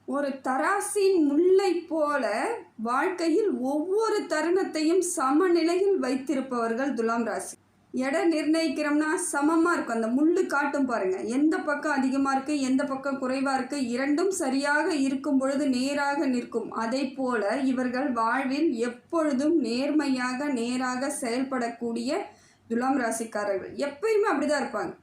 ஒரு தராசின் முல்லை போல வாழ்க்கையில் ஒவ்வொரு தருணத்தையும் சமநிலையில் வைத்திருப்பவர்கள் துலாம் ராசி. எடை நிர்ணயிக்கிறோம்னா சமமாக இருக்கும். அந்த முள்ளு காட்டும் பாருங்க, எந்த பக்கம் அதிகமாக இருக்குது, எந்த பக்கம் குறைவாக இருக்குது, இரண்டும் சரியாக இருக்கும் பொழுது நேராக நிற்கும். அதை போல இவர்கள் வாழ்வில் எப்பொழுதும் நேராக செயல்படக்கூடிய துலாம் ராசிக்காரர்கள் எப்பயுமே அப்படிதான் இருப்பாங்க.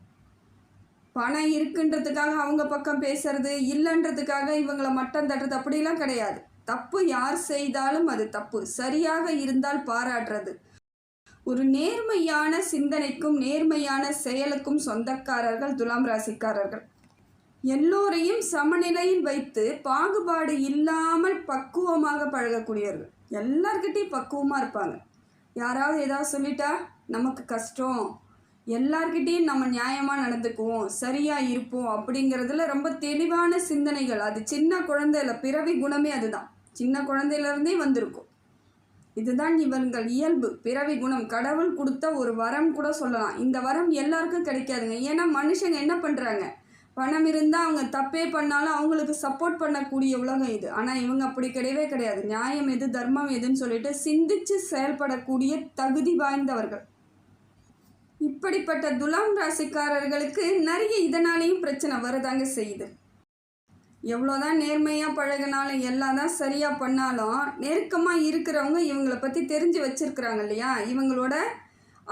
பணம் இருக்குன்றதுக்காக அவங்க பக்கம் பேசுறது, இல்லைன்றதுக்காக இவங்களை மட்டம் தட்டுறது அப்படிலாம் கிடையாது. தப்பு யார் செய்தாலும் அது தப்பு, சரியாக இருந்தால் பாராட்டுறது. ஒரு நேர்மையான சிந்தனைக்கும் நேர்மையான செயலுக்கும் சொந்தக்காரர்கள் துலாம் ராசிக்காரர்கள். எல்லோரையும் சமநிலையில் வைத்து பாகுபாடு இல்லாமல் பக்குவமாக பழகக்கூடியவர்கள். எல்லார்கிட்டையும் பக்குவமாக இருப்பாங்க. யாராவது ஏதாவது சொல்லிட்டா நமக்கு கஷ்டம், எல்லார்கிட்டையும் நம்ம நியாயமாக நடந்துக்குவோம், சரியாக இருப்போம் அப்படிங்கிறதுல ரொம்ப தெளிவான சிந்தனைகள். அது சின்ன குழந்தையில பிறவி குணமே அதுதான், சின்ன குழந்தையிலேருந்தே வந்திருக்கும். இதுதான் இவர்கள் இயல்பு, பிறவி குணம். கடவுள் கொடுத்த ஒரு வரம் கூட சொல்லலாம். இந்த வரம் எல்லாருக்கும் கிடைக்காதுங்க. ஏன்னா மனுஷங்க என்ன பண்ணுறாங்க, பணம் இருந்தால் அவங்க தப்பே பண்ணாலும் அவங்களுக்கு சப்போர்ட் பண்ணக்கூடிய உலகம் இது. ஆனால் இவங்க அப்படி கிடையவே கிடையாது. நியாயம் எது, தர்மம் எதுன்னு சொல்லிட்டு சிந்திச்சு செயல்படக்கூடிய தகுதி வாய்ந்தவர்கள். இப்படிப்பட்ட துலாம் ராசிக்காரர்களுக்கு நிறைய இதனாலேயும் பிரச்சனை வரதாங்க செய்யுது. எவ்வளோதான் நேர்மையாக பழகினாலும் எல்லாம் தான் சரியாக பண்ணாலும் நெருக்கமாக இருக்கிறவங்க இவங்களை பற்றி தெரிஞ்சு வச்சுருக்குறாங்க இல்லையா, இவங்களோட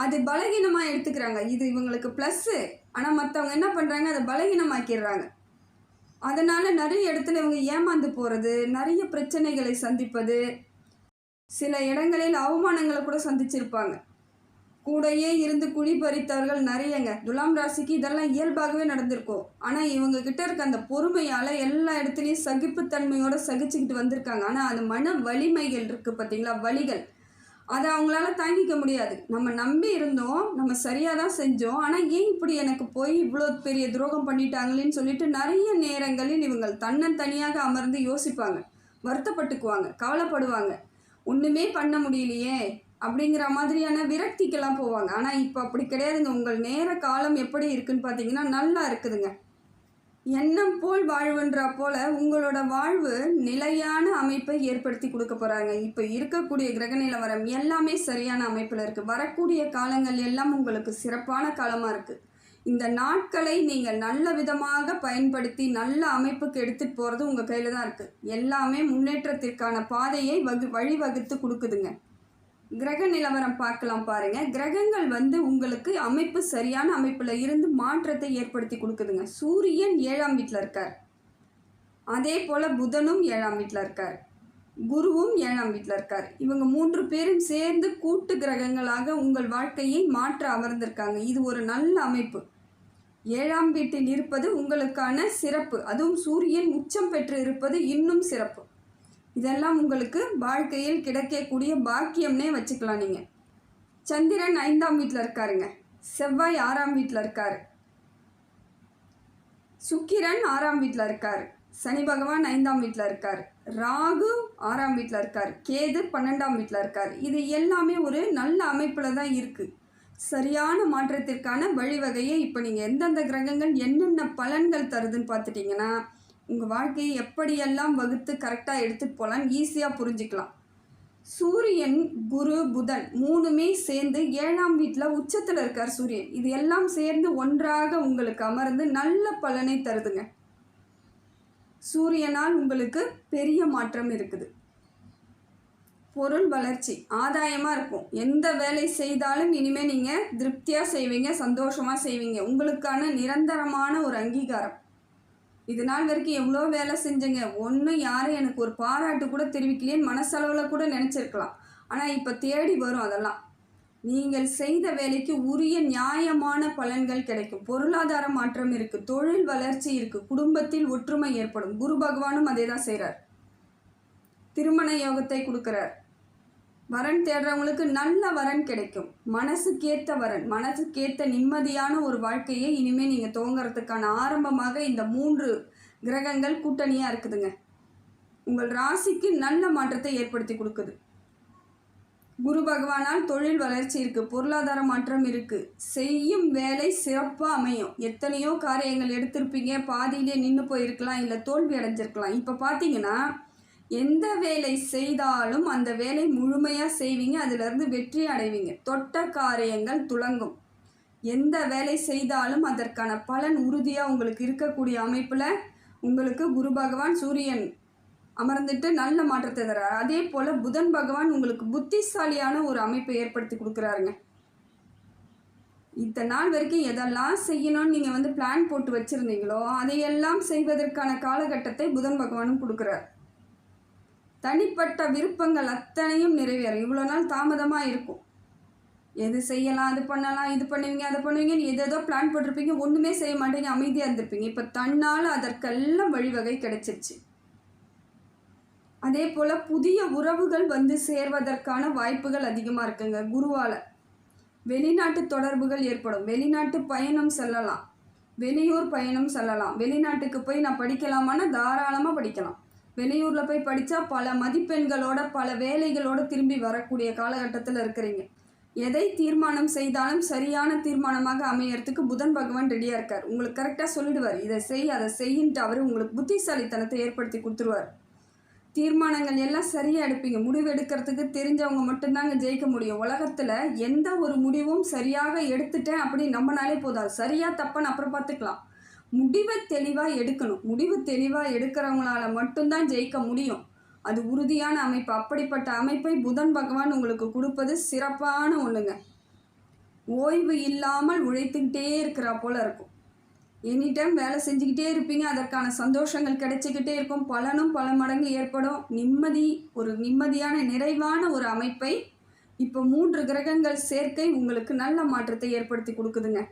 அது பலகீனமாக எடுத்துக்கிறாங்க. இது இவங்களுக்கு ப்ளஸ்ஸு, ஆனால் மற்றவங்க என்ன பண்ணுறாங்க, அதை பலகீனமாக்கிடுறாங்க. அதனால் நிறைய இடத்துல இவங்க ஏமாந்து போகிறது, நிறைய பிரச்சனைகளை சந்திப்பது, சில இடங்களில் அவமானங்களை கூட சந்திச்சிருப்பாங்க. கூடையே இருந்து குழி பறித்தவர்கள் நிறையங்க. துலாம் ராசிக்கு இதெல்லாம் இயல்பாகவே நடந்திருக்கும். ஆனால் இவங்க கிட்ட இருக்க அந்த பொறுமையால் எல்லா இடத்துலையும் சகிப்புத்தன்மையோடு சகிச்சுக்கிட்டு வந்திருக்காங்க. ஆனால் அது மன வலிமைகள் இருக்குது பார்த்தீங்களா, வலிகள், அதை அவங்களால தாங்கிக்க முடியாது. நம்ம நம்பி இருந்தோம், நம்ம சரியாக தான் செஞ்சோம், ஆனால் ஏன் இப்படி எனக்கு போய் இவ்வளோ பெரிய துரோகம் பண்ணிட்டாங்களேன்னு சொல்லிட்டு நிறைய நேரங்களில் இவங்கள் தன்னந்தனியாக அமர்ந்து யோசிப்பாங்க, வருத்தப்பட்டுக்குவாங்க, கவலைப்படுவாங்க. ஒன்றுமே பண்ண முடியலையே அப்படிங்கிற மாதிரியான விரக்திக்கெல்லாம் போவாங்க. ஆனால் இப்போ அப்படி கிடையாதுங்க. உங்கள் நேர காலம் எப்படி இருக்குன்னு பார்த்தீங்கன்னா நல்லா இருக்குதுங்க. எண்ணம் போல் வாழ்வுன்றா போல உங்களோட வாழ்வு நிலையான அமைப்பை ஏற்படுத்தி கொடுக்க போகிறாங்க. இப்போ இருக்கக்கூடிய கிரக நிலவரம் எல்லாமே சரியான அமைப்பில் இருக்குது. வரக்கூடிய காலங்கள் எல்லாம் உங்களுக்கு சிறப்பான காலமாக இருக்குது. இந்த நாட்களை நீங்கள் நல்ல விதமாக பயன்படுத்தி நல்ல அமைப்புக்கு எடுத்துகிட்டு போகிறது உங்கள் கையில் தான் இருக்குது. எல்லாமே முன்னேற்றத்திற்கான பாதையை வழிவகுத்து கொடுக்குதுங்க. கிரக நிலவரம் பார்க்கலாம் பாருங்க. கிரகங்கள் உங்களுக்கு அமைப்பு சரியான அமைப்புல இருந்து மாற்றத்தை ஏற்படுத்தி கொடுக்குதுங்க. சூரியன் 7ஆம் வீட்டில் இருக்கார், அதே போல புதனும் 7ஆம் வீட்டில் இருக்கார், குருவும் 7ஆம் வீட்டில் இருக்கார். இவங்க 3 பேரும் சேர்ந்து கூட்டு கிரகங்களாக உங்கள் வாழ்க்கையை மாற்ற அமர்ந்திருக்காங்க. இது ஒரு நல்ல அமைப்பு. 7ஆம் வீட்டில் இருப்பது உங்களுக்கான சிறப்பு. அதுவும் சூரியன் உச்சம் பெற்று இருப்பது இன்னும் சிறப்பு. இதெல்லாம் உங்களுக்கு வாழ்க்கையில் கிடைக்கக்கூடிய பாக்கியம்னே வச்சுக்கலாம் நீங்கள். சந்திரன் 5ஆம் வீட்டில் இருக்காருங்க, செவ்வாய் 6ஆம் வீட்டில் இருக்காரு, சுக்கிரன் 6ஆம் வீட்டில் இருக்காரு, சனி பகவான் 5ஆம் வீட்டில் இருக்கார், ராகு 6ஆம் வீட்டில் இருக்கார், கேது 12ஆம் வீட்டில் இருக்கார். இது எல்லாமே ஒரு நல்ல அமைப்பில் தான் இருக்குது. சரியான மாற்றத்திற்கான வழிவகையை இப்போ நீங்கள் எந்தெந்த கிரகங்கள் என்னென்ன பலன்கள் தருதுன்னு பார்த்துட்டிங்கன்னா உங்கள் வாழ்க்கையை எப்படியெல்லாம் வகுத்து கரெக்டாக எடுத்துகிட்டு போகலான்னு ஈஸியாக புரிஞ்சுக்கலாம். சூரியன், குரு, புதன் 3மே சேர்ந்து 7ஆம் வீட்டில் உச்சத்தில் இருக்கார் சூரியன். இது எல்லாம் சேர்ந்து ஒன்றாக உங்களுக்கு அமர்ந்து நல்ல பலனை தருதுங்க. சூரியனால் உங்களுக்கு பெரிய மாற்றம் இருக்குது. பொருள் வளர்ச்சி, ஆதாயமாக இருக்கும். எந்த வேலை செய்தாலும் இனிமேல் நீங்கள் திருப்தியாக செய்வீங்க, சந்தோஷமாக செய்வீங்க. உங்களுக்கான நிரந்தரமான ஒரு அங்கீகாரம். இது நாள் வரைக்கும் எவ்வளோ வேலை செஞ்சேங்க, ஒன்றும் யாரும் எனக்கு ஒரு பாராட்டு கூட தெரிவிக்கலையேன்னு மனசளவில் கூட நினச்சிருக்கலாம். ஆனால் இப்போ தேடி வரும். அதெல்லாம் நீங்கள் செய்த வேலைக்கு உரிய நியாயமான பலன்கள் கிடைக்கும். பொருளாதார மாற்றம் இருக்குது, தொழில் வளர்ச்சி இருக்குது, குடும்பத்தில் ஒற்றுமை ஏற்படும். குரு பகவானும் அதே தான் செய்கிறார். திருமண யோகத்தை கொடுக்குறார். வரன் தேடுறவங்களுக்கு நல்ல வரன் கிடைக்கும். மனசுக்கேற்ற வரன், மனசுக்கேற்ற நிம்மதியான ஒரு வாழ்க்கையை இனிமேல் நீங்கள் துவங்கிறதுக்கான ஆரம்பமாக இந்த 3 கிரகங்கள் கூட்டணியாக இருக்குதுங்க. உங்கள் ராசிக்கு நல்ல மாற்றத்தை ஏற்படுத்தி கொடுக்குது. குரு பகவானால் தொழில் வளர்ச்சி இருக்குது, பொருளாதார மாற்றம் இருக்குது, செய்யும் வேலை சிறப்பாக அமையும். எத்தனையோ காரியங்கள் எடுத்திருப்பீங்க, பாதியிலே நின்று போயிருக்கலாம், இல்லை தோல்வி அடைஞ்சிருக்கலாம். இப்போ பார்த்தீங்கன்னா எந்த வேலை செய்தாலும் அந்த வேலை முழுமையாக செய்வீங்க, அதிலிருந்து வெற்றி அடைவீங்க. தொட்ட காரியங்கள் துலங்கும். எந்த வேலை செய்தாலும் அதற்கான பலன் உறுதியாக உங்களுக்கு இருக்கக்கூடிய அமைப்பில் உங்களுக்கு குரு பகவான் சூரியன் அமர்ந்துட்டு நல்ல மாற்றத்தை தர்றாரு. அதே போல் புதன் பகவான் உங்களுக்கு புத்திசாலியான ஒரு அமைப்பை ஏற்படுத்தி கொடுக்குறாருங்க. இத்தனை நாள் வரைக்கும் எதெல்லாம் செய்யணும்னு நீங்கள் பிளான் போட்டு வச்சுருந்தீங்களோ அதையெல்லாம் செய்வதற்கான காலகட்டத்தை புதன் பகவானும் கொடுக்குறார். தனிப்பட்ட விருப்பங்கள் அத்தனையும் நிறைவேறும். இவ்வளோ நாள் தாமதமாக இருக்கும். எது செய்யலாம், அது பண்ணலாம், இது பண்ணுவீங்க, அதை பண்ணுவீங்கன்னு எதோ பிளான் போட்டிருப்பீங்க, ஒன்றுமே செய்ய மாட்டீங்க, அமைதியாக இருந்திருப்பீங்க. இப்போ தன்னால் அதற்கெல்லாம் வழிவகை கிடைச்சிருச்சு. அதே போல் புதிய உறவுகள் சேர்வதற்கான வாய்ப்புகள் அதிகமாக இருக்குங்க குருவால். வெளிநாட்டு தொடர்புகள் ஏற்படும். வெளிநாட்டு பயணம் செல்லலாம், வெளியூர் பயணம் செல்லலாம். வெளிநாட்டுக்கு போய் நான் படிக்கலாமான்னா தாராளமாக படிக்கலாம். வெளியூரில் போய் படித்தா பல மதிப்பெண்களோட பல வேலைகளோடு திரும்பி வரக்கூடிய காலகட்டத்தில் இருக்கிறீங்க. எதை தீர்மானம் செய்தாலும் சரியான தீர்மானமாக அமையறதுக்கு புதன் பகவான் ரெடியாக இருக்கார். உங்களுக்கு கரெக்டாக சொல்லிடுவார், இதை செய் அதை செய்யின்ட்டு அவர் உங்களுக்கு புத்திசாலித்தனத்தை ஏற்படுத்தி கொடுத்துருவார். தீர்மானங்கள் எல்லாம் சரியாக எடுப்பீங்க. முடிவு எடுக்கிறதுக்கு தெரிஞ்சவங்க மட்டும்தாங்க ஜெயிக்க முடியும். உலகத்தில் எந்த ஒரு முடிவும் சரியாக எடுத்துட்டேன் அப்படி நம்பினாலே போதாது. சரியாக தப்பான்னு அப்புறம் பார்த்துக்கலாம். முடிவை தெளிவாக எடுக்கணும். முடிவு தெளிவாக எடுக்கிறவங்களால மட்டும்தான் ஜெயிக்க முடியும். அது உறுதியான அமைப்பு. அப்படிப்பட்ட அமைப்பை புதன் பகவான் உங்களுக்கு கொடுப்பது சிறப்பான ஒன்றுங்க. ஓய்வு இல்லாமல் உழைத்துக்கிட்டே இருக்கிறா போல் இருக்கும். எனி டைம் வேலை செஞ்சுக்கிட்டே இருப்பீங்க. அதற்கான சந்தோஷங்கள் கிடைச்சிக்கிட்டே இருக்கும். பலனும் பல மடங்கு ஏற்படும். ஒரு நிம்மதியான நிறைவான ஒரு அமைப்பை இப்போ 3 கிரகங்கள் சேர்க்கை உங்களுக்கு நல்ல மாற்றத்தை ஏற்படுத்தி கொடுக்குதுங்க.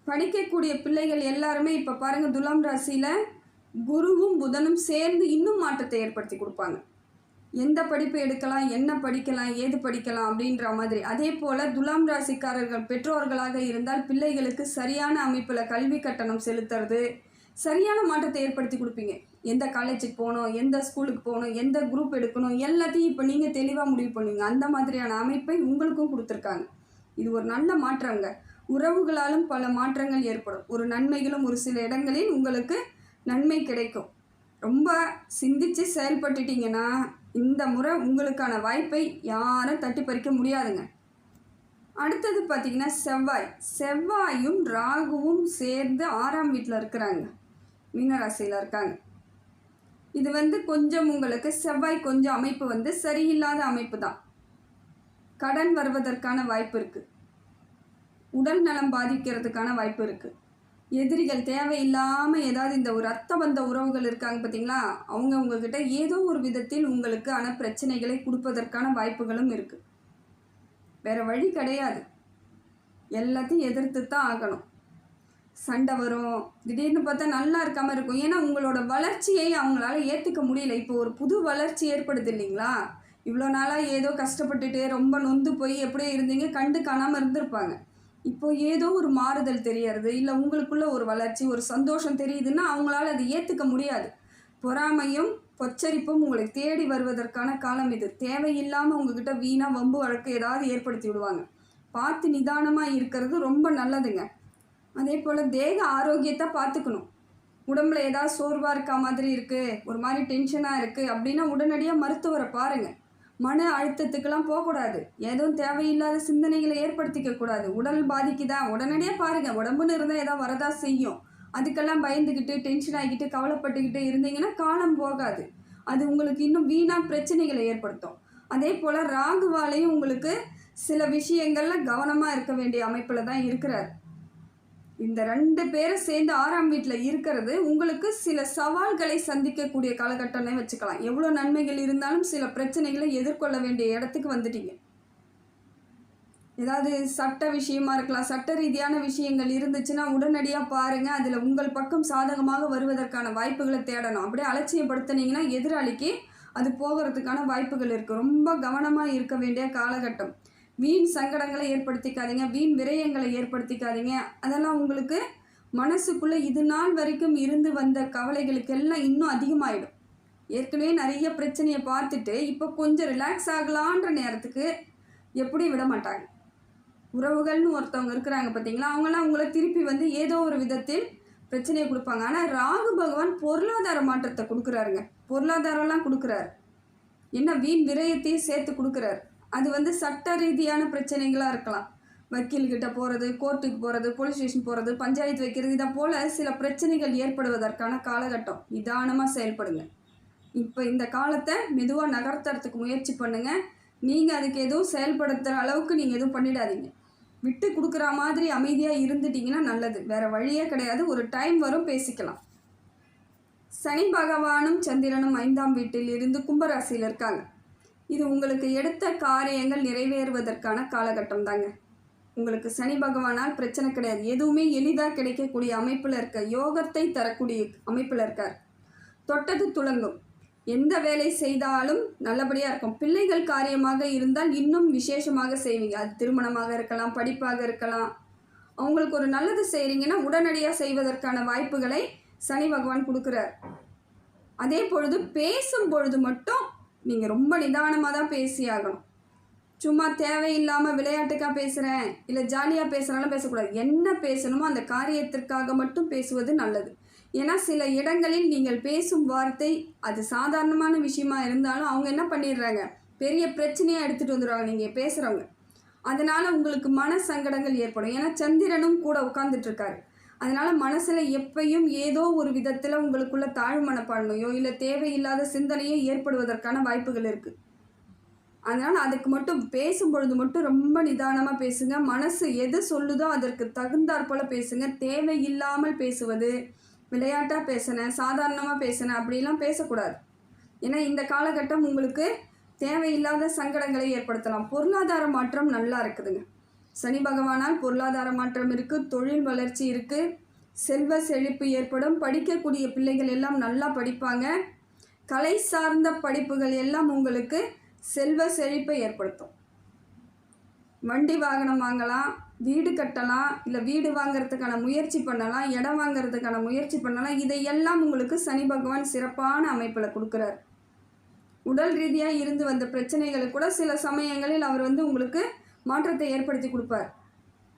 படிக்கக்கூடிய பிள்ளைகள் எல்லாருமே இப்போ பாருங்கள், துலாம் ராசியில் குருவும் புதனும் சேர்ந்து இன்னும் மாற்றத்தை ஏற்படுத்தி கொடுப்பாங்க. எந்த படிப்பு எடுக்கலாம், என்ன படிக்கலாம், ஏது படிக்கலாம் அப்படின்ற மாதிரி. அதே போல் துலாம் ராசிக்காரர்கள் பெற்றோர்களாக இருந்தால் பிள்ளைகளுக்கு சரியான அமைப்பில் கல்வி கட்டணம் செலுத்துறது, சரியான மாற்றத்தை ஏற்படுத்தி கொடுப்பீங்க. எந்த காலேஜுக்கு போகணும், எந்த ஸ்கூலுக்கு போகணும், எந்த குரூப் எடுக்கணும், எல்லாத்தையும் இப்போ நீங்கள் தெளிவாக முடிவு பண்ணுவீங்க. அந்த மாதிரியான அமைப்பை உங்களுக்கும் கொடுத்துருக்காங்க. இது ஒரு நல்ல மாற்றங்க. உறவுகளாலும் பல மாற்றங்கள் ஏற்படும். ஒரு நன்மைகளும் ஒரு சில இடங்களில் உங்களுக்கு நன்மை கிடைக்கும். ரொம்ப சிந்தித்து செயல்பட்டுட்டிங்கன்னா இந்த முறை உங்களுக்கான வாய்ப்பை யாரும் தட்டி பறிக்க முடியாதுங்க. அடுத்தது பார்த்திங்கன்னா செவ்வாயும் ராகுவும் சேர்ந்து 6ஆம் வீட்டில் இருக்கிறாங்க, மீனராசியில் இருக்காங்க. இது கொஞ்சம் உங்களுக்கு செவ்வாய் கொஞ்சம் அமைப்பு சரியில்லாத அமைப்பு தான். கடன் வருவதற்கான வாய்ப்பு இருக்குது. உடல் நலம் பாதிக்கிறதுக்கான வாய்ப்பு இருக்குது. எதிரிகள் தேவையில்லாமல் ஏதாவது இந்த ஒரு ரத்த பந்த உறவுகள் இருக்காங்க பார்த்தீங்களா, அவங்க உங்ககிட்ட ஏதோ ஒரு விதத்தில் உங்களுக்கான பிரச்சனைகளை கொடுப்பதற்கான வாய்ப்புகளும் இருக்குது. வேறு வழி கிடையாது. எல்லாத்தையும் எதிர்த்து தான் ஆகணும். சண்டை வரும், திடீர்னு பார்த்தா நல்லா இருக்காமல் இருக்கும். ஏன்னா உங்களோட வளர்ச்சியை அவங்களால ஏற்றுக்க முடியல. இப்போ ஒரு புது வளர்ச்சி ஏற்படுது இல்லைங்களா. இவ்வளோ நாளாக ஏதோ கஷ்டப்பட்டுட்டு ரொம்ப நொந்து போய் எப்படியே இருந்தீங்க, கண்டு காணாமல் இருந்திருப்பாங்க. இப்போ ஏதோ ஒரு மாறுதல் தெரியறது, இல்லை உங்களுக்குள்ள ஒரு வளர்ச்சி, ஒரு சந்தோஷம் தெரியுதுன்னா அவங்களால அதை ஏற்றுக்க முடியாது. பொறாமையும் பொச்சரிப்பும் உங்களை தேடி வருவதற்கான காலம் இது. தேவையில்லாமல் உங்ககிட்ட வீணாக வம்பு வழக்கு ஏதாவது ஏற்படுத்தி விடுவாங்க. பார்த்து நிதானமாக இருக்கிறது ரொம்ப நல்லதுங்க. அதே போல் தேக ஆரோக்கியத்தை பார்த்துக்கணும். உடம்புல ஏதாவது சோர்வாக இருக்கா மாதிரி இருக்குது, ஒரு மாதிரி டென்ஷனாக இருக்குது அப்படின்னா உடனடியாக மருத்துவரை பாருங்கள். மன அழுத்தத்துக்கெல்லாம் போகக்கூடாது. எதுவும் தேவையில்லாத சிந்தனைகளை ஏற்படுத்திக்க கூடாது. உடல் பாதிக்குதா உடனடியாக பாருங்கள். உடம்புன்னு இருந்தால் ஏதாவது வரதா செய்யும். அதுக்கெல்லாம் பயந்துக்கிட்டு டென்ஷன் ஆகிக்கிட்டு கவலைப்பட்டுக்கிட்டு இருந்தீங்கன்னா காலம் போகாது. அது உங்களுக்கு இன்னும் வீணாக பிரச்சனைகளை ஏற்படுத்தும். அதே போல் ராகுவாலையும் உங்களுக்கு சில விஷயங்களில் கவனமாக இருக்க வேண்டிய அமைப்பில் தான் இருக்கிறார். இந்த 2 பேரும் சேர்ந்து 6ஆம் வீட்டில் இருக்கிறது உங்களுக்கு சில சவால்களை சந்திக்கக்கூடிய காலகட்டம்னே வச்சுக்கலாம். எவ்வளோ நன்மைகள் இருந்தாலும் சில பிரச்சனைகளை எதிர்கொள்ள வேண்டிய இடத்துக்கு வந்துட்டீங்க. ஏதாவது சட்ட விஷயமா இருக்கலாம், சட்ட ரீதியான விஷயங்கள் இருந்துச்சுன்னா உடனடியாக பாருங்கள். அதில் உங்கள் பக்கம் சாதகமாக வருவதற்கான வாய்ப்புகளை தேடணும். அப்படியே அலட்சியப்படுத்தினீங்கன்னா எதிராளிக்கு அது போகிறதுக்கான வாய்ப்புகள் இருக்குது. ரொம்ப கவனமாக இருக்க வேண்டிய காலகட்டம். வீண் சங்கடங்களை ஏற்படுத்திக்காதீங்க, வீண் விரயங்களை ஏற்படுத்திக்காதீங்க. அதெல்லாம் உங்களுக்கு மனசுக்குள்ளே இது நாள் வரைக்கும் இருந்து வந்த கவலைகளுக்கெல்லாம் இன்னும் அதிகமாகிடும். ஏற்கனவே நிறைய பிரச்சனையை பார்த்துட்டு இப்போ கொஞ்சம் ரிலாக்ஸ் ஆகலான்ற நேரத்துக்கு எப்படி விட மாட்டாங்க. உறவுகள்னு ஒருத்தவங்க இருக்கிறாங்க பார்த்தீங்களா, அவங்களாம் உங்களை திருப்பி வந்து ஏதோ ஒரு விதத்தில் பிரச்சனையை கொடுப்பாங்க. ஆனால் ராகு பகவான் பொருளாதார மாற்றத்தை கொடுக்குறாருங்க. பொருளாதாரம்லாம் கொடுக்குறாரு, என்ன வீண் விரயத்தையும் சேர்த்து கொடுக்குறாரு. அது வந்து சட்ட ரீதியான பிரச்சனைகளாக இருக்கலாம். வக்கீல்கிட்ட போகிறது, கோர்ட்டுக்கு போகிறது, போலீஸ் ஸ்டேஷன் போகிறது, பஞ்சாயத்து வைக்கிறது, இதை போல் சில பிரச்சனைகள் ஏற்படுவதற்கான காலகட்டம். நிதானமாக செயல்படுங்க. இப்போ இந்த காலத்தை மெதுவாக நகர்த்துறதுக்கு முயற்சி பண்ணுங்கள். நீங்கள் அதுக்கு எதுவும் செயல்படுத்துகிற அளவுக்கு நீங்கள் எதுவும் பண்ணிடாதீங்க. விட்டு கொடுக்குற மாதிரி அமைதியாக இருந்துட்டிங்கன்னா நல்லது. வேறு வழியே கிடையாது. ஒரு டைம் வரும், பேசிக்கலாம். சனி பகவானும் சந்திரனும் 5ஆம் வீட்டில் இருந்து கும்பராசியில் இருக்காங்க. இது உங்களுக்கு எடுத்த காரியங்கள் நிறைவேறுவதற்கான காலகட்டம் தாங்க. உங்களுக்கு சனி பகவானால் பிரச்சனை கிடையாது. எதுவுமே எளிதாக கிடைக்கக்கூடிய அமைப்பில் இருக்க, யோகத்தை தரக்கூடிய அமைப்பில் இருக்கார். தொட்டது துளங்கும். எந்த வேலை செய்தாலும் நல்லபடியாக இருக்கும். பிள்ளைகள் காரியமாக இருந்தால் இன்னும் விசேஷமாக செய்வீங்க. அது திருமணமாக இருக்கலாம், படிப்பாக இருக்கலாம். அவங்களுக்கு ஒரு நல்லது செய்கிறீங்கன்னா உடனடியாக செய்வதற்கான வாய்ப்புகளை சனி பகவான் கொடுக்குறார். அதே பொழுது பேசும் பொழுது மட்டும் நீங்கள் ரொம்ப நிதானமாக தான் பேசி ஆகணும். சும்மா தேவையில்லாமல் விளையாட்டுக்காக பேசுகிறேன், இல்லை ஜாலியாக பேசுகிறாலும் பேசக்கூடாது. என்ன பேசணுமோ அந்த காரியத்திற்காக மட்டும் பேசுவது நல்லது. ஏன்னா சில இடங்களில் நீங்கள் பேசும் வார்த்தை அது சாதாரணமான விஷயமா இருந்தாலும் அவங்க என்ன பண்ணிடுறாங்க, பெரிய பிரச்சனையாக எடுத்துகிட்டு வந்துடுவாங்க நீங்கள் பேசுகிறவங்க. அதனால் உங்களுக்கு மன சங்கடங்கள் ஏற்படும். ஏன்னா சந்திரனும் கூட உட்காந்துட்ருக்காரு. அதனால் மனசில் எப்பையும் ஏதோ ஒரு விதத்தில் உங்களுக்குள்ள தாழ்வு மனப்பான்மையோ இல்லை தேவையில்லாத சிந்தனையோ ஏற்படுவதற்கான வாய்ப்புகள் இருக்குது. அதனால் அதுக்கு மட்டும் பேசும்பொழுது மட்டும் ரொம்ப நிதானமாக பேசுங்க. மனசு எது சொல்லுதோ அதற்கு தகுந்தாற்போல் பேசுங்க. தேவையில்லாமல் பேசுவது, விளையாட்டாக பேசினேன், சாதாரணமாக பேசினேன் அப்படிலாம் பேசக்கூடாது. ஏன்னா இந்த காலகட்டம் உங்களுக்கு தேவையில்லாத சங்கடங்களை ஏற்படுத்தலாம். பொருளாதார மாற்றம் நல்லா இருக்குதுங்க. சனி பகவானால் பொருளாதார மாற்றம் இருக்குது, தொழில் வளர்ச்சி இருக்குது, செல்வ செழிப்பு ஏற்படும். படிக்கக்கூடிய பிள்ளைகள் எல்லாம் நல்லா படிப்பாங்க. கலை சார்ந்த படிப்புகள் எல்லாம் உங்களுக்கு செல்வ செழிப்பை ஏற்படுத்தும். வண்டி வாகனம் வாங்கலாம், வீடு கட்டலாம், இல்லை வீடு வாங்கிறதுக்கான முயற்சி பண்ணலாம், இடம் வாங்கிறதுக்கான முயற்சி பண்ணலாம். இதையெல்லாம் உங்களுக்கு சனி பகவான் சிறப்பான அமைப்பில் கொடுக்குறார். உடல் ரீதியாக இருந்து வந்த பிரச்சனைகளை கூட சில சமயங்களில் அவர் வந்து உங்களுக்கு மாற்றத்தை ஏற்படுத்தி கொடுப்பார்.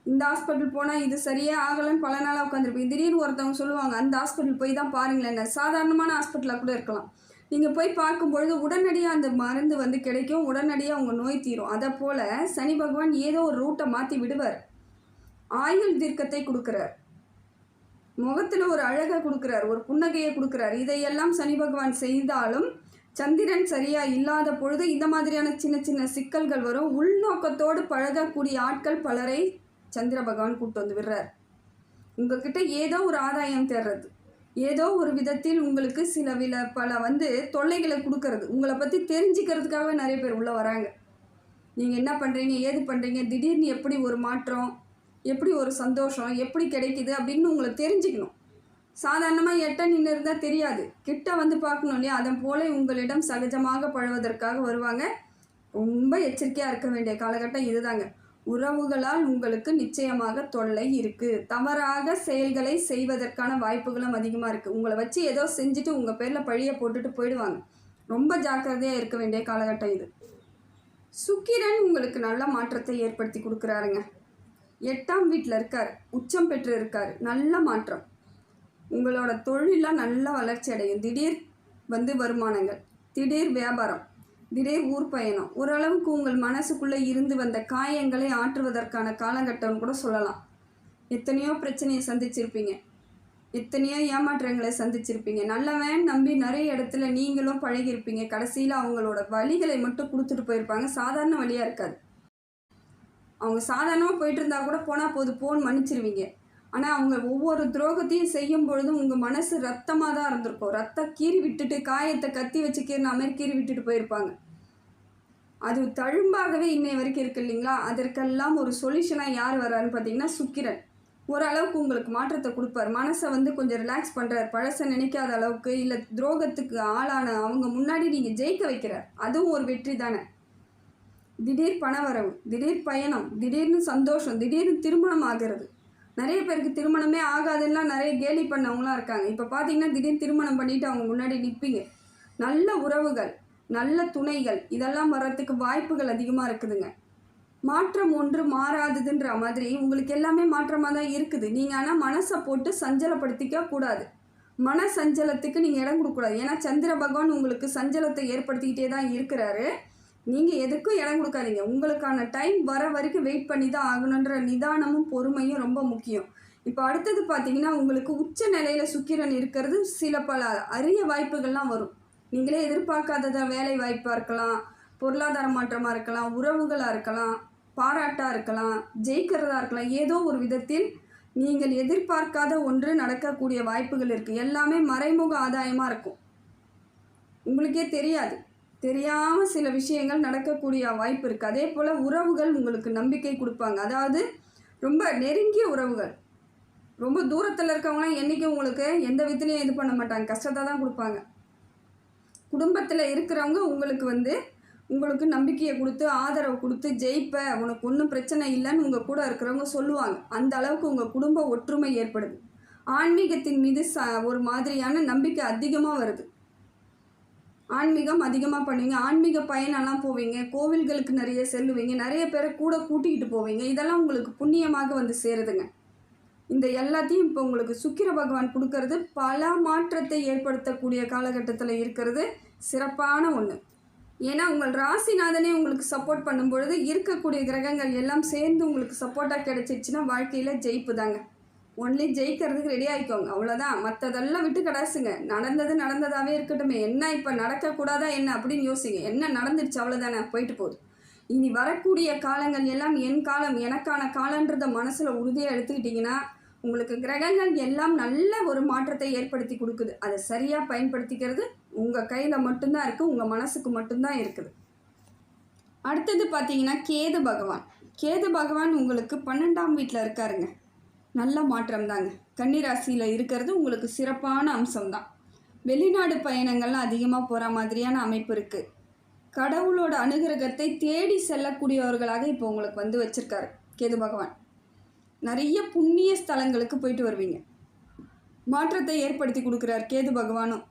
இந்த ஹாஸ்பிட்டல் போனால் இது சரியே ஆகலைன்னு பல நாளாக உட்காந்துருப்பீங்க. திடீர்னு ஒருத்தவங்க சொல்லுவாங்க அந்த ஹாஸ்பிட்டல் போய் தான் பாருங்களேன். என்ன சாதாரணமான ஹாஸ்பிட்டலாக கூட இருக்கலாம். நீங்கள் போய் பார்க்கும்பொழுது உடனடியாக அந்த மருந்து வந்து கிடைக்கும், உடனடியாக உங்கள் நோய் தீரும். அதை போல் சனி பகவான் ஏதோ ஒரு ரூட்டை மாற்றி விடுவார். ஆயுள் தீர்க்கத்தை கொடுக்குறார், முகத்தில் ஒரு அழகை கொடுக்குறார், ஒரு புன்னகையை கொடுக்குறார். இதையெல்லாம் சனி பகவான் செய்தாலும் சந்திரன் சரியாக இல்லாத பொழுது இந்த மாதிரியான சின்ன சின்ன சிக்கல்கள் வரும். உள்நோக்கத்தோடு பழகக்கூடிய ஆட்கள் பலரை சந்திர பகவான் கூப்பிட்டு வந்து விடுறார். உங்ககிட்ட ஏதோ ஒரு ஆதாயம் தேடுறது, ஏதோ ஒரு விதத்தில் உங்களுக்கு பல வந்து தொல்லைகளை கொடுக்கறது, உங்களை பற்றி தெரிஞ்சுக்கிறதுக்காகவே நிறைய பேர் உள்ளே வராங்க. நீங்கள் என்ன பண்ணுறீங்க, ஏது பண்ணுறீங்க, திடீர்னு எப்படி ஒரு மாற்றம், எப்படி ஒரு சந்தோஷம் எப்படி கிடைக்குது அப்படின்னு உங்களை தெரிஞ்சுக்கணும். சாதாரணமாக எட்ட நின்று இருந்தால் தெரியாது, கிட்ட வந்து பார்க்கணும் இல்லையா? அதன் போல உங்களிடம் சகஜமாக பழவதற்காக வருவாங்க. ரொம்ப எச்சரிக்கையாக இருக்க வேண்டிய காலகட்டம் இதுதாங்க. உறவுகளால் உங்களுக்கு நிச்சயமாக தொல்லை இருக்குது. தவறாக செயல்களை செய்வதற்கான வாய்ப்புகளும் அதிகமாக இருக்குது. உங்களை வச்சு ஏதோ செஞ்சுட்டு உங்கள் பேரில் பழியை போட்டுட்டு போயிடுவாங்க. ரொம்ப ஜாக்கிரதையாக இருக்க வேண்டிய காலகட்டம் இது. சுக்கிரன் உங்களுக்கு நல்ல மாற்றத்தை ஏற்படுத்தி கொடுக்குறாருங்க. 8ஆம் வீட்டில் இருக்கார், உச்சம் பெற்று இருக்கார். நல்ல மாற்றம். உங்களோட தொழிலாம் நல்ல வளர்ச்சி அடையும். திடீர் வந்து வருமானங்கள், திடீர் வியாபாரம், திடீர் ஊர் பயணம். ஓரளவுக்கு உங்கள் மனசுக்குள்ளே இருந்து வந்த காயங்களை ஆற்றுவதற்கான காலகட்டம்னு கூட சொல்லலாம். எத்தனையோ பிரச்சனையை சந்திச்சிருப்பீங்க, எத்தனையோ ஏமாற்றங்களை சந்திச்சிருப்பீங்க. நல்லவன் நம்பி நிறைய இடத்துல நீங்களும் பழகிருப்பீங்க. கடைசியில் அவங்களோட வழிகளை மட்டும் கொடுத்துட்டு போயிருப்பாங்க. சாதாரண வழியாக இருக்காது. அவங்க சாதாரணமாக போயிட்டு இருந்தால் கூட போனால் போன்னு மன்னிச்சிருவீங்க. ஆனால் அவங்க ஒவ்வொரு துரோகத்தையும் செய்யும் பொழுதும் உங்கள் மனசு ரத்தமாக தான் இருந்திருக்கும். ரத்தம் கீறி விட்டுட்டு, காயத்தை கத்தி வச்சு கீறின மாதிரி கீறி விட்டுட்டு போயிருப்பாங்க. அது தழும்பாகவே இன்னை வரைக்கும் இருக்குது இல்லைங்களா? அதற்கெல்லாம் ஒரு சொல்யூஷனாக யார் வர்றாருன்னு பார்த்தீங்கன்னா சுக்கிரன். ஓரளவுக்கு உங்களுக்கு மாற்றத்தை கொடுப்பார். மனசை வந்து கொஞ்சம் ரிலாக்ஸ் பண்ணுறார். பழசை நினைக்காத அளவுக்கு, இல்லை துரோகத்துக்கு ஆளான அவங்க முன்னாடி நீங்கள் ஜெயிக்க வைக்கிறார். அதுவும் ஒரு வெற்றி தானே. திடீர் பணவரவு, திடீர் பயணம், திடீர்னு சந்தோஷம், திடீர்னு திருமணம் ஆகிறது. நிறைய பேருக்கு திருமணமே ஆகாதுன்னா நிறைய கேலி பண்ணவங்களாம் இருக்காங்க. இப்போ பார்த்தீங்கன்னா திடீர்னு திருமணம் பண்ணிவிட்டு அவங்க முன்னாடி நிற்பீங்க. நல்ல உறவுகள், நல்ல துணைகள் இதெல்லாம் வர்றதுக்கு வாய்ப்புகள் அதிகமாக இருக்குதுங்க. மாற்றம் ஒன்று மாறாததுன்ற மாதிரி உங்களுக்கு எல்லாமே மாற்றமாக தான் இருக்குது. நீங்கள் ஆனால் மனசை போட்டு சஞ்சலப்படுத்திக்க கூடாது. மன சஞ்சலத்துக்கு நீங்கள் இடம் கொடுக்கக்கூடாது. ஏன்னா சந்திர பகவான் உங்களுக்கு சஞ்சலத்தை ஏற்படுத்திக்கிட்டே தான் இருக்கிறாரு. நீங்கள் எதுக்கும் இடம் கொடுக்காதீங்க. உங்களுக்கான டைம் வர வரைக்கும் வெயிட் பண்ணி தான் ஆகணுன்ற நிதானமும் பொறுமையும் ரொம்ப முக்கியம். இப்போ அடுத்தது பார்த்தீங்கன்னா, உங்களுக்கு உச்ச நிலையில் சுக்கிரன் இருக்கிறது சில பல அரிய வாய்ப்புகள்லாம் வரும். நீங்களே எதிர்பார்க்காததா வேலை வாய்ப்பாக இருக்கலாம், பொருளாதார மாற்றமாக இருக்கலாம், உறவுகளாக இருக்கலாம், பாராட்டாக இருக்கலாம், ஜெயிக்கிறதா இருக்கலாம். ஏதோ ஒரு விதத்தில் நீங்கள் எதிர்பார்க்காத ஒன்று நடக்கக்கூடிய வாய்ப்புகள் இருக்குது. எல்லாமே மறைமுக ஆதாயமாக இருக்கும். உங்களுக்கே தெரியாது. தெரியாமல் சில விஷயங்கள் நடக்கக்கூடிய வாய்ப்பு இருக்குது. அதே போல் உறவுகள் உங்களுக்கு நம்பிக்கை கொடுப்பாங்க. அதாவது ரொம்ப நெருங்கிய உறவுகள், ரொம்ப தூரத்தில் இருக்கவங்களாம் என்றைக்கும் உங்களுக்கு எந்த விதத்துலையும் இது பண்ண மாட்டாங்க, கஷ்டத்தை தான் கொடுப்பாங்க. குடும்பத்தில் இருக்கிறவங்க உங்களுக்கு நம்பிக்கையை கொடுத்து ஆதரவு கொடுத்து ஜெயிப்ப, உனக்கு ஒன்றும் பிரச்சனை இல்லைன்னு உங்கள் கூட இருக்கிறவங்க சொல்லுவாங்க. அந்த அளவுக்கு உங்கள் குடும்ப ஒற்றுமை ஏற்படுது. ஆன்மீகத்தின் மீது ஒரு மாதிரியான நம்பிக்கை அதிகமாக வருது. ஆன்மீகம் அதிகமாக பண்ணுவீங்க. ஆன்மீக பயணம்லாம் போவீங்க, கோவில்களுக்கு நிறைய செல்லுவீங்க, நிறைய பேரை கூட கூட்டிகிட்டு போவீங்க. இதெல்லாம் உங்களுக்கு புண்ணியமாக வந்து சேருதுங்க. இந்த எல்லாத்தையும் இப்போ உங்களுக்கு சுக்கிர பகவான் கொடுக்கறது பல மாற்றத்தை ஏற்படுத்தக்கூடிய காலகட்டத்தில் இருக்கிறது சிறப்பான ஒன்று. ஏன்னா உங்கள் ராசிநாதனே உங்களுக்கு சப்போர்ட் பண்ணும்பொழுது இருக்கக்கூடிய கிரகங்கள் எல்லாம் சேர்ந்து உங்களுக்கு சப்போர்ட்டாக கிடைச்சிச்சுன்னா வாழ்க்கையில் ஜெயிப்பு தாங்க. ஒன்லி ஜெயிக்கிறதுக்கு ரெடி ஆகிக்கோங்க, அவ்வளோதான். மற்றதெல்லாம் விட்டு கிடாசுங்க. நடந்ததாகவே இருக்கட்டும். என்ன இப்போ நடக்கக்கூடாதா என்ன அப்படின்னு யோசிங்க. என்ன நடந்துடுச்சு அவ்வளோதானே, போயிட்டு போகுது. இனி வரக்கூடிய காலங்கள் எல்லாம் என் காலம், எனக்கான காலன்றதை மனசில் உறுதியாக எடுத்துக்கிட்டிங்கன்னா உங்களுக்கு கிரகங்கள் எல்லாம் நல்ல ஒரு மாற்றத்தை ஏற்படுத்தி கொடுக்குது. அதை சரியாக பயன்படுத்திக்கிறது உங்கள் கையில் மட்டும்தான் இருக்குது, உங்கள் மனசுக்கு மட்டும்தான் இருக்குது. அடுத்தது பார்த்தீங்கன்னா கேது பகவான் உங்களுக்கு 12ஆம் வீட்டில் இருக்காருங்க. நல்ல மாற்றம் தாங்க. கன்னிராசியில் இருக்கிறது உங்களுக்கு சிறப்பான அம்சம்தான். வெளிநாடு பயணங்கள்லாம் அதிகமாக போகிற மாதிரியான அமைப்பு இருக்குது. கடவுளோட அனுகிரகத்தை தேடி செல்லக்கூடியவர்களாக இப்போ உங்களுக்கு வச்சுருக்காரு கேது பகவான். நிறைய புண்ணிய ஸ்தலங்களுக்கு போயிட்டு வருவீங்க. மாற்றத்தை ஏற்படுத்தி கொடுக்குறார் கேது பகவானும்.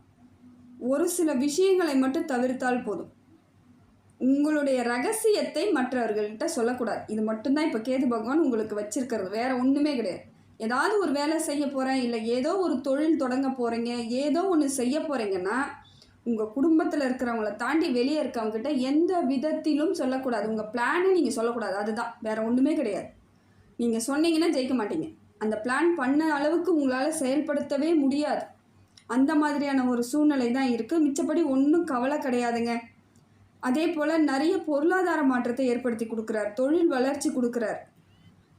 ஒரு சில விஷயங்களை மட்டும் தவிர்த்தால் போதும். உங்களுடைய ரகசியத்தை மற்றவர்கள்கிட்ட சொல்லக்கூடாது. இது மட்டும்தான் இப்போ கேது பகவான் உங்களுக்கு வச்சிருக்கிறது, வேற ஒன்றுமே கிடையாது. ஏதாவது ஒரு வேலை செய்ய போகிறேன், இல்லை ஏதோ ஒரு தொழில் தொடங்க போகிறீங்க, ஏதோ ஒன்று செய்ய போகிறீங்கன்னா உங்கள் குடும்பத்தில் இருக்கிறவங்கள தாண்டி வெளியே இருக்கவங்ககிட்ட எந்த விதத்திலும் சொல்லக்கூடாது. உங்கள் பிளானை நீங்கள் சொல்லக்கூடாது, அதுதான், வேற ஒன்றுமே கிடையாது. நீங்கள் சொன்னீங்கன்னா ஜெயிக்க மாட்டீங்க. அந்த பிளான் பண்ண அளவுக்கு உங்களால் செயல்படுத்தவே முடியாது. அந்த மாதிரியான ஒரு சூழ்நிலை தான் இருக்குது. மிச்சப்படி ஒன்றும் கவலை கிடையாதுங்க. அதே போல் நிறைய பொருளாதார மாற்றத்தை ஏற்படுத்தி கொடுக்குறார், தொழில் வளர்ச்சி கொடுக்குறார்.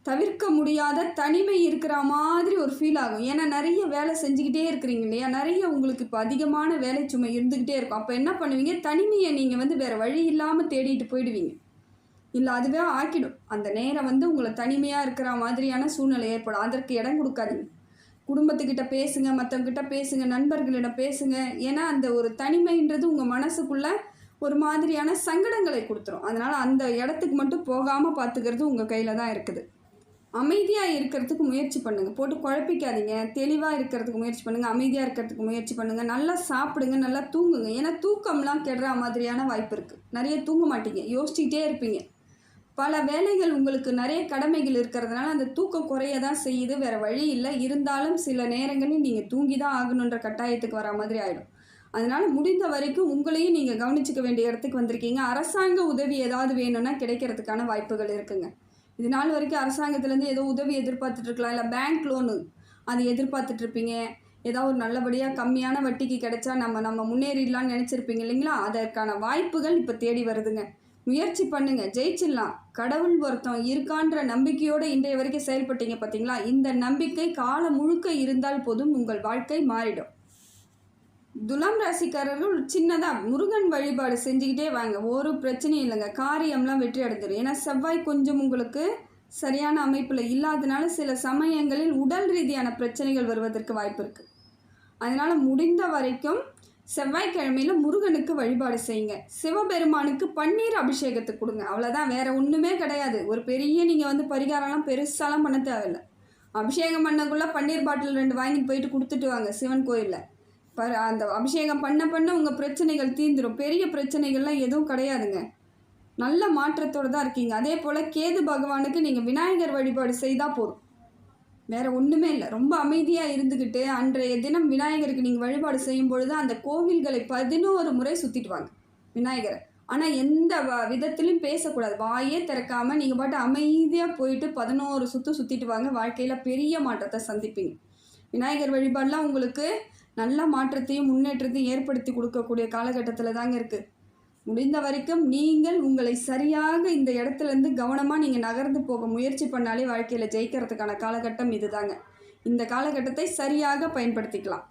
தவிர்க்க முடியாத தனிமை இருக்கிற மாதிரி ஒரு ஃபீல் ஆகும். ஏன்னா நிறைய வேலை செஞ்சுக்கிட்டே இருக்கிறீங்க இல்லையா, நிறைய உங்களுக்கு இப்போ அதிகமான வேலை சுமை இருந்துக்கிட்டே இருக்கும். அப்போ என்ன பண்ணுவீங்க, தனிமையை நீங்கள் வேறு வழி இல்லாமல் தேடிட்டு போயிடுவீங்க. இல்லை அதுவே ஆக்கிடும். அந்த நேரம் உங்களை தனிமையாக இருக்கிற மாதிரியான சூழ்நிலை ஏற்படும். அதற்கு இடம் கொடுக்காதீங்க. குடும்பத்துக்கிட்ட பேசுங்க, மற்றவங்கிட்ட பேசுங்க, நண்பர்களிடம் பேசுங்க. ஏன்னா அந்த ஒரு தனிமைன்றது உங்கள் மனசுக்குள்ளே ஒரு மாதிரியான சங்கடங்களை கொடுத்துரும். அதனால் அந்த இடத்துக்கு மட்டும் போகாமல் பார்த்துக்கிறது உங்கள் கையில் தான் இருக்குது. அமைதியாக இருக்கிறதுக்கு முயற்சி பண்ணுங்கள், போட்டு குழப்பிக்காதீங்க. தெளிவாக இருக்கிறதுக்கு முயற்சி பண்ணுங்கள், அமைதியாக இருக்கிறதுக்கு முயற்சி பண்ணுங்கள். நல்லா சாப்பிடுங்க, நல்லா தூங்குங்க. ஏன்னா தூக்கம்லாம் கெடுற மாதிரியான வாய்ப்பு இருக்குது. நிறைய தூங்க மாட்டீங்க, யோசிச்சுக்கிட்டே இருப்பீங்க. பல வேலைகள், உங்களுக்கு நிறைய கடமைகள் இருக்கிறதுனால அந்த தூக்கம் குறைய தான் செய்யுது, வேறு வழி இல்லை. இருந்தாலும் சில நேரங்களில் நீங்கள் தூங்கி தான் ஆகணுன்ற கட்டாயத்துக்கு வர மாதிரி ஆகிடும். அதனால் முடிந்த வரைக்கும் உங்களையும் நீங்கள் கவனிச்சிக்க வேண்டிய இடத்துக்கு வந்திருக்கீங்க. அரசாங்க உதவி ஏதாவது வேணும்னா கிடைக்கிறதுக்கான வாய்ப்புகள் இருக்குங்க. இது நாள் வரைக்கும் அரசாங்கத்துலேருந்து ஏதோ உதவி எதிர்பார்த்துட்ருக்கலாம், இல்லை பேங்க் லோனு அது எதிர்பார்த்துட்ருப்பீங்க. ஏதாவது ஒரு நல்லபடியாக கம்மியான வட்டிக்கு கிடைச்சா நம்ம முன்னேறிடலான்னு நினச்சிருப்பீங்க இல்லைங்களா, அதற்கான வாய்ப்புகள் இப்போ தேடி வருதுங்க. முயற்சி பண்ணுங்கள், ஜெயிச்சிடலாம். கடவுள் ஒருத்தம் இருக்கான்ற நம்பிக்கையோடு இன்றைய வரைக்கும் செயல்பட்டீங்க பார்த்தீங்களா, இந்த நம்பிக்கை காலம் முழுக்க இருந்தால் போதும், உங்கள் வாழ்க்கை மாறிடும். துலாம் ராசிக்காரர்கள் சின்னதாக முருகன் வழிபாடு செஞ்சுக்கிட்டே வாங்க, ஒரு பிரச்சனையும் இல்லைங்க. காரியம்லாம் வெற்றி அடைஞ்சிடும். ஏன்னா செவ்வாய் கொஞ்சம் உங்களுக்கு சரியான அமைப்பில் இல்லாதனால சில சமயங்களில் உடல் ரீதியான பிரச்சனைகள் வருவதற்கு வாய்ப்பு இருக்குது. அதனால் முடிந்த வரைக்கும் செவ்வாய்க்கிழமையில் முருகனுக்கு வழிபாடு செய்யுங்க. சிவபெருமானுக்கு பன்னீர் அபிஷேகத்துக்கு கொடுங்க, அவ்வளோதான், வேறு ஒன்றுமே கிடையாது. ஒரு பெரிய நீங்கள் பரிகாரம்லாம் பெருசாலாம் பண்ண தேவையில்லை. அபிஷேகம் பண்ணக்குள்ளே பன்னீர் பாட்டில் 2 வாங்கிட்டு போயிட்டு கொடுத்துட்டு வாங்க சிவன் கோயிலில். அந்த அபிஷேகம் பண்ண பண்ண உங்கள் பிரச்சனைகள் தீந்துடும். பெரிய பிரச்சனைகள்லாம் எதுவும் கிடையாதுங்க. நல்ல மாற்றத்தோடு தான் இருக்கீங்க. அதே போல் கேது பகவானுக்கு நீங்கள் விநாயகர் வழிபாடு செய்தால் போதும். வேறு ஒன்றுமே இல்லை. ரொம்ப அமைதியாக இருந்துக்கிட்டு அன்றைய தினம் விநாயகருக்கு நீங்கள் வழிபாடு செய்யும் பொழுது அந்த கோவில்களை 11 முறை சுற்றிட்டு வாங்க விநாயகரை. ஆனால் எந்த விதத்துலையும் பேசக்கூடாது. வாயே திறக்காமல் நீங்கள் பாட்டு அமைதியாக போயிட்டு 11 சுற்றிட்டு வாங்க. வாழ்க்கையில் பெரிய மாற்றத்தை சந்திப்பீங்க. விநாயகர் வழிபாடெலாம் உங்களுக்கு நல்ல மாற்றத்தையும் முன்னேற்றத்தையும் ஏற்படுத்தி கொடுக்கக்கூடிய காலகட்டத்தில் தாங்க இருக்குது. முடிந்த வரைக்கும் நீங்கள் உங்களை சரியாக இந்த இடத்துலேருந்து கவனமாக நீங்கள் நகர்ந்து போக முயற்சி பண்ணாலே வாழ்க்கையில் ஜெயிக்கிறதுக்கான காலகட்டம் இது தாங்க. இந்த காலகட்டத்தை சரியாக பயன்படுத்திக்கலாம்.